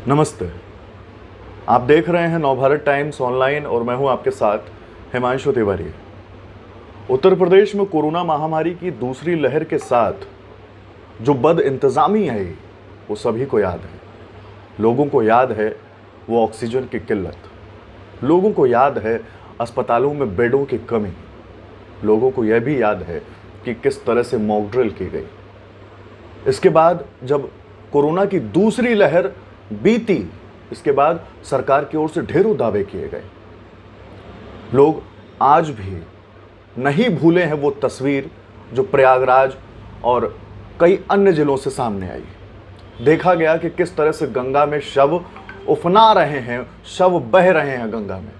नमस्ते। आप देख रहे हैं नवभारत टाइम्स ऑनलाइन और मैं हूं आपके साथ हिमांशु तिवारी। उत्तर प्रदेश में कोरोना महामारी की दूसरी लहर के साथ जो बद इंतजामी आई वो सभी को याद है। लोगों को याद है वो ऑक्सीजन की किल्लत, लोगों को याद है अस्पतालों में बेडों की कमी, लोगों को यह भी याद है कि किस तरह से मॉक ड्रिल की गई। इसके बाद जब कोरोना की दूसरी लहर बीती, इसके बाद सरकार की ओर से ढेरों दावे किए गए। लोग आज भी नहीं भूले हैं वो तस्वीर जो प्रयागराज और कई अन्य जिलों से सामने आई। देखा गया कि किस तरह से गंगा में शव उफना रहे हैं, शव बह रहे हैं गंगा में।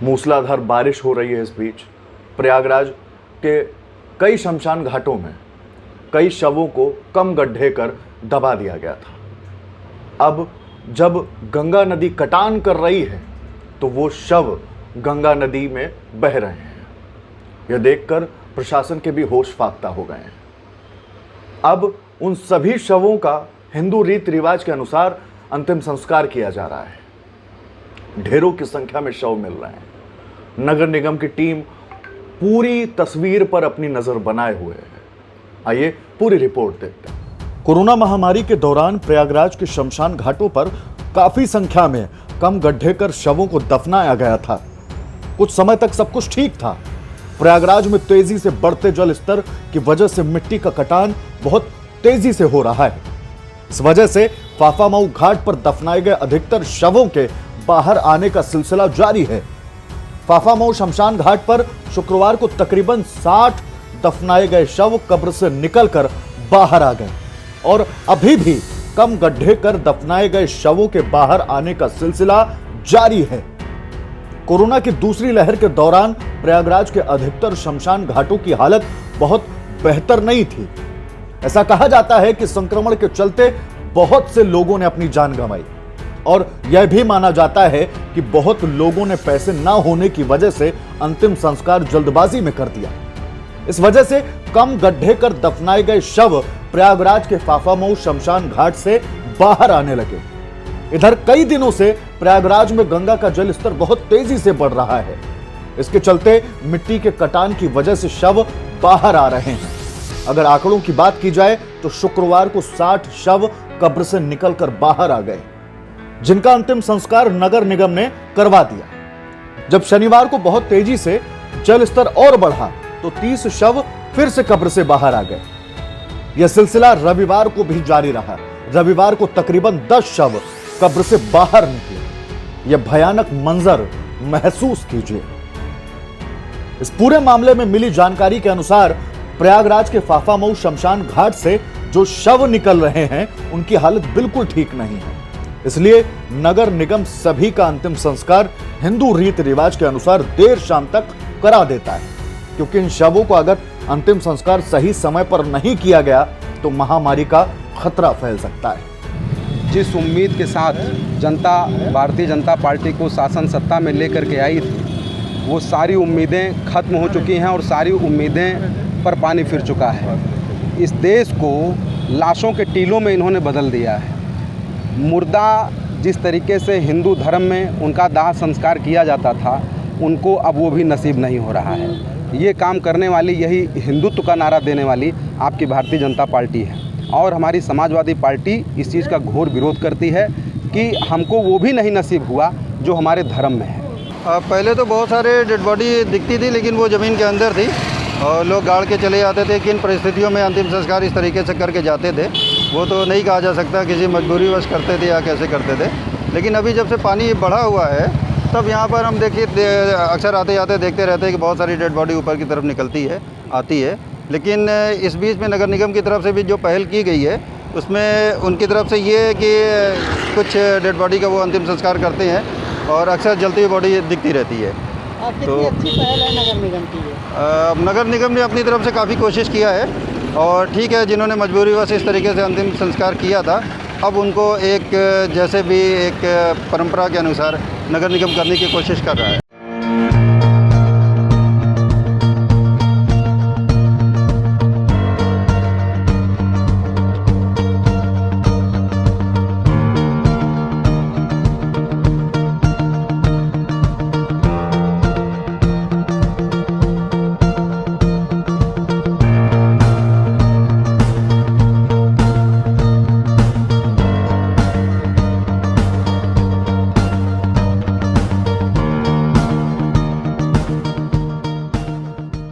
मूसलाधार बारिश हो रही है। इस बीच प्रयागराज के कई शमशान घाटों में कई शवों को कम गड्ढे कर दबा दिया गया था। अब जब गंगा नदी कटान कर रही है तो वो शव गंगा नदी में बह रहे हैं। यह देखकर प्रशासन के भी होश फाख्ता हो गए हैं। अब उन सभी शवों का हिंदू रीति रिवाज के अनुसार अंतिम संस्कार किया जा रहा है। ढेरों की संख्या में शव मिल रहे हैं। नगर निगम की टीम पूरी तस्वीर पर अपनी नजर बनाए हुए है। आइए पूरी रिपोर्ट देखते हैं। कोरोना महामारी के दौरान प्रयागराज के शमशान घाटों पर काफी संख्या में कम गड्ढे कर शवों को दफनाया गया था। कुछ समय तक सब कुछ ठीक था। प्रयागराज में तेजी से बढ़ते जल स्तर की वजह से मिट्टी का कटान बहुत तेजी से हो रहा है। इस वजह से फाफामऊ घाट पर दफनाए गए अधिकतर शवों के बाहर आने का सिलसिला जारी है। फाफामऊ शमशान घाट पर शुक्रवार को तकरीबन 60 दफनाए गए शव कब्र से निकलकर बाहर आ गए और अभी भी कम गड्ढे कर दफनाए गए शवों के बाहर आने का सिलसिला जारी है। कोरोना की दूसरी लहर के दौरान प्रयागराज के अधिकतर शमशान घाटों की हालत बहुत बेहतर नहीं थी। ऐसा कहा जाता है कि संक्रमण के चलते बहुत से लोगों ने अपनी जान गंवाई और यह भी माना जाता है कि बहुत लोगों ने पैसे ना होने की वजह से अंतिम संस्कार जल्दबाजी में कर दिया। इस वजह से कम गड्ढे कर दफनाए गए शव प्रयागराज के फाफामऊ शमशान घाट से बाहर आने लगे। इधर कई दिनों से प्रयागराज में गंगा का जल स्तर बहुत तेजी से बढ़ रहा है। इसके चलते मिट्टी के कटान की वजह से शव बाहर आ रहे हैं। अगर आंकड़ों की बात की जाए तो शुक्रवार को 60 शव कब्र से निकलकर बाहर आ गए, जिनका अंतिम संस्कार नगर निगम ने करवा दिया। जब शनिवार को बहुत तेजी से जल स्तर और बढ़ा तो 30 शव फिर से कब्र से बाहर आ गए। यह सिलसिला रविवार को भी जारी रहा। रविवार को तकरीबन 10 शव कब्र से बाहर निकले। यह भयानक मंजर महसूस कीजिए। इस पूरे मामले में मिली जानकारी के अनुसार प्रयागराज के फाफामऊ शमशान घाट से जो शव निकल रहे हैं उनकी हालत बिल्कुल ठीक नहीं है। इसलिए नगर निगम सभी का अंतिम संस्कार हिंदू रीति रिवाज के अनुसार देर शाम तक करा देता है, क्योंकि इन शवों को अगर अंतिम संस्कार सही समय पर नहीं किया गया तो महामारी का खतरा फैल सकता है। जिस उम्मीद के साथ जनता भारतीय जनता पार्टी को शासन सत्ता में लेकर के आई थी, वो सारी उम्मीदें खत्म हो चुकी हैं और सारी उम्मीदें पर पानी फिर चुका है। इस देश को लाशों के टीलों में इन्होंने बदल दिया है। मुर्दा जिस तरीके से हिंदू धर्म में उनका दाह संस्कार किया जाता था, उनको अब वो भी नसीब नहीं हो रहा है। ये काम करने वाली, यही हिंदुत्व का नारा देने वाली आपकी भारतीय जनता पार्टी है और हमारी समाजवादी पार्टी इस चीज़ का घोर विरोध करती है कि हमको वो भी नहीं नसीब हुआ जो हमारे धर्म में है। पहले तो बहुत सारे डेड बॉडी दिखती थी, लेकिन वो ज़मीन के अंदर थी और लोग गाड़ के चले जाते थे। किन परिस्थितियों में अंतिम संस्कार इस तरीके से करके जाते थे वो तो नहीं कहा जा सकता, किसी मजबूरीवश करते थे या कैसे करते थे। लेकिन अभी जब से पानी बढ़ा हुआ है तब यहाँ पर हम देखिए अक्सर आते जाते देखते रहते हैं कि बहुत सारी डेड बॉडी ऊपर की तरफ निकलती है, आती है। लेकिन इस बीच में नगर निगम की तरफ से भी जो पहल की गई है उसमें उनकी तरफ से ये है कि कुछ डेड बॉडी का वो अंतिम संस्कार करते हैं और अक्सर जलती हुई बॉडी दिखती रहती है। तो अच्छी पहल है नगर निगम की। नगर निगम ने अपनी तरफ से काफ़ी कोशिश किया है और ठीक है, जिन्होंने मजबूरीवश इस तरीके से अंतिम संस्कार किया था अब उनको एक जैसे भी एक परंपरा के अनुसार नगर निगम करने की कोशिश कर रहा है।